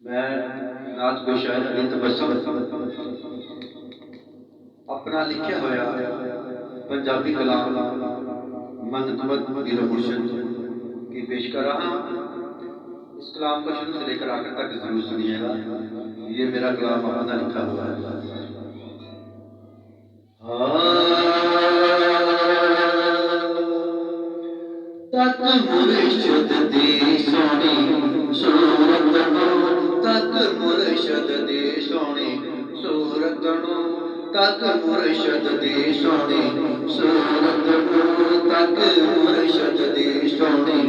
मैं नाथ को शायद अभी तबस्सुम अपना लिखा होया पंजाबी कलाम मनकबत गिरो मुर्शद की पेश कर रहा हूँ। इस कलाम को शुरू से लेकर आखिर तक जरूर सुनिएगा। ये मेरा कलाम अपना लिखा हुआ है। तक मुर्शद दी सोनी सूरत तक मुर्शद दी सोनी सूरत तक मुर्शद दी सोनी सूरत तक मुर्शद दी सोनी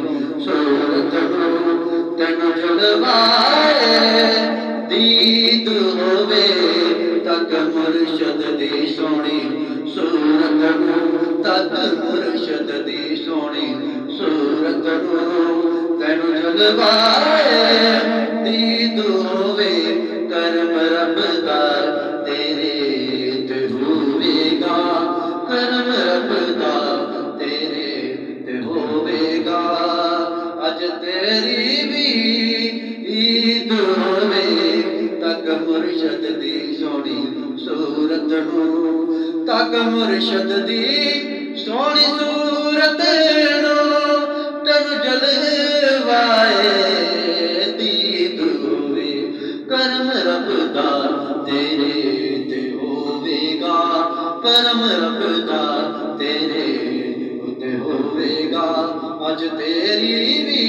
सूरत तेन जलवाए दीद होवे तक मुर्शद दी सोनी सूरत तक मुर्शद दी सोनी सूरत तेन जलवाए दीद होवे करम रब दा तेरे ते होवेगा करम रब दा तेरे ते होवेगा अज तेरी भी ईद होवे तक मुर्शद दी सोनी सूरत तक मुर्शद दी सोनी सूरत तेन जलवाए दीद होवे करम रब दा तेरे ते होवेगा करम रब दा तेरे ते होवेगा अज तेरी भी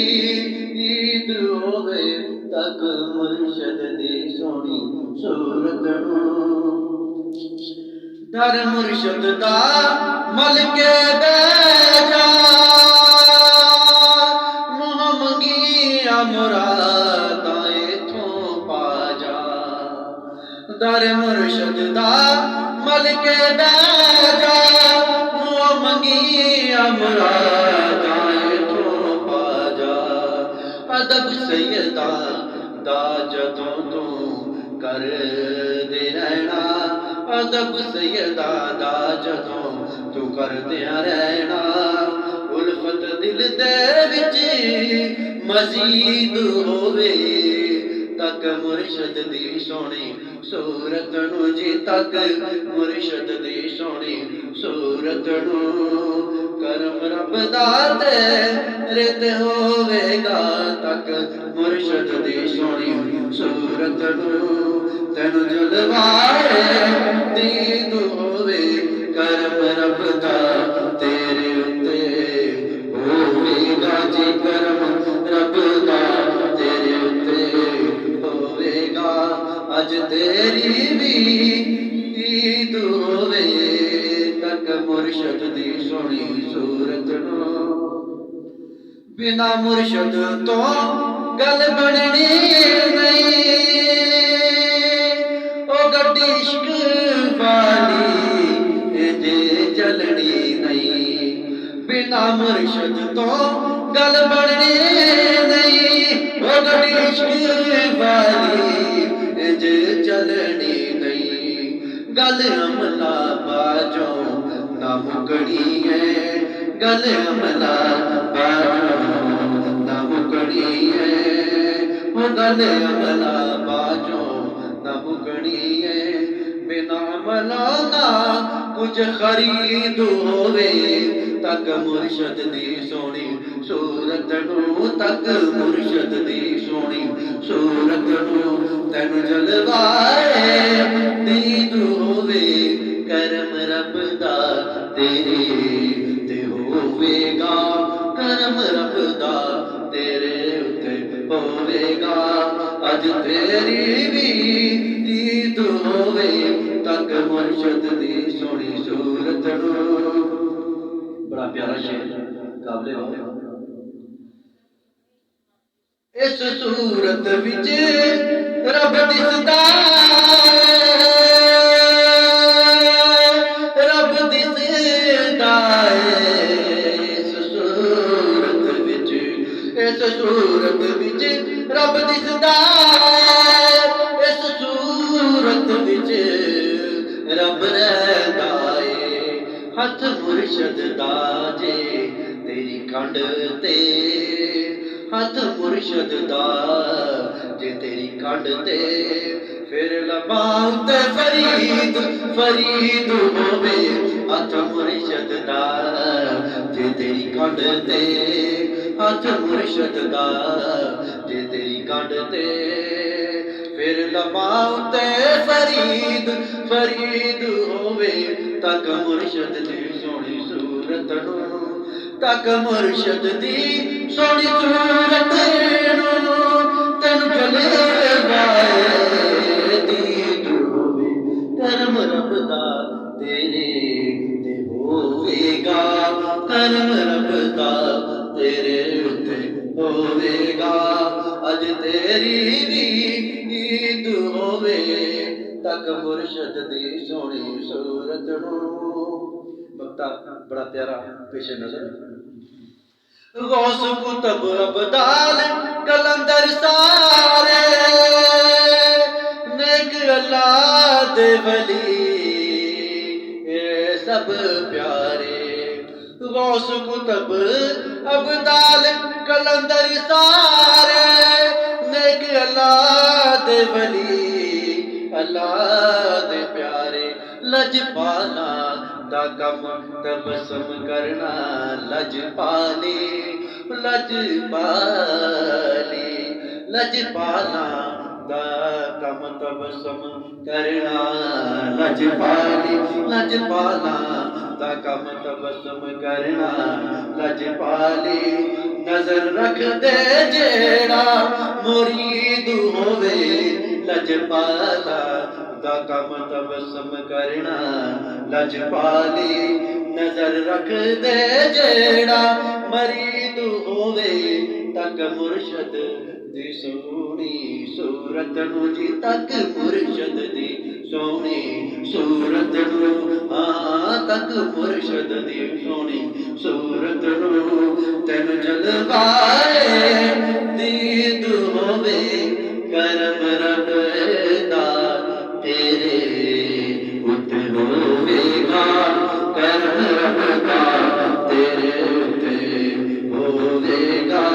ईद होवे तक मुर्शद दी सोनी सूरत दर मुर्शद दा मल के बैजा मुँह मंगिया मुरादा इथों पा जा दर मुर्शद दा मल के बैजा मुँह मंगिया मुरादा इथों पा जा अदब सैयदा दा जदों तू कर दे रहना अदब सैयदा दा जदों तू कर दिया रहना उल्फत दिल दे विच मजीद होवे तक मुर्शद दी सोनी सूरत नू जी तक मुर्शद दी सोनी सूरत नू करम रब दा तेरे ते होवेगा तक मुर्शद दी सोनी सूरत नू तेन जलवाए दीद होवे करम रब दा तेरे उत्ते होवेगा जी करम रब दा तेरे उत्ते होवेगा अज तेरी भी ईद होवे तक मुर्शद दी सोनी सूरत बिना मुर्शद तो गल बननी नहीं गड्डी इश्क वाली जे चलनी नहीं बिना मुर्शद तो गल बननी नहीं गड्डी इश्क वाली जे चलनी नहीं गल हमला बाजों ना मुकड़ी है गल हमला बाजों ना मुकड़ी है गल हमला बाजों ना मुकड़ी है बिना मलाना कुछ खरीद होवे तक मुर्शद दी सोनी सूरत नू तक मुर्शद दी सोनी सूरत नू तेन जलवाए दीद होवे करम रब दा तेरे ते होवेगा करम रब दा तेरे उत्ते होवेगा अज तेरी भी ईद होवे तक मुर्शद दी सोनी सूरत बड़ा प्यारा शेर काबले वाले इस सूरत विच रब दिसदा रब दिसदा इस सूरत विच रब दिसदा इस सूरत विच रब रहदा हथ मुर्शद दा जे तेरी कंड ते हथ मुर्शद दा जे तेरी कंड ते फिर लबां ते फरीद फरीद होवे हथ मुर्शद दा जे तेरी कंड ते हथ मुर्शद दा जे तेरी कंड ते फिर लबां ते फरीद फरीद होवे तक मुर्शद दी सोहनी सूरत नूं तक मुर्शद दी सोहनी सूरत नूं तेन जलवाए दीद होवे करम रब दा तेरे ते होवेगा करम रब दा तेरे उत्ते होवेगा अज तेरी भी ईद होवे तक मुर्शद दी सोहनी सूरत नूं। मक्ता बड़ा प्यारा पेश नजर गौस कुतब अबदाल कलंदर सारे नेक अल्लाह दे वली सब प्यारे गौस कुतब अबदाल कलंदर सारे नेक अल्लाह दे वली अल्लाह दे प्यारे लजपाला दा कम तबसम करना लजपाली लजपाली लजपाला दा कम तबसम करना लजपाली लजपाला दा कम तबसम करना लजपाली नजर रख दे जेड़ा मुरीद होवे लजपाला दा कम तबसम करना लजपाली नजर रख दे जेड़ा मरीद होवे तक मुर्शद दी सोहनी सूरत नूं जी तक मुर्शद दी सोहनी सूरत नूं हाँ तक मुर्शद दी सोहनी सूरत नूं तेन जलवाए दीद होवे करम रब दा तेरे उत्ते होवेगा करम रब दा तेरे उत्ते होवेगा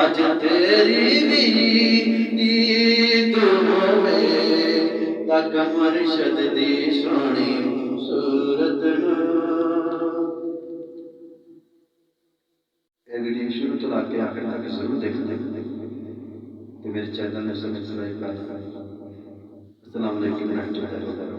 अज तेरी भी ईद होवे तक मुर्शद दी सोहनी सूरत नूं। ये वीडियो शुरू तो लाके आखिर तक जरूर देखना तो मेरे चैनल में सब्सक्राइब करें। अस्सलाम वालेकुम।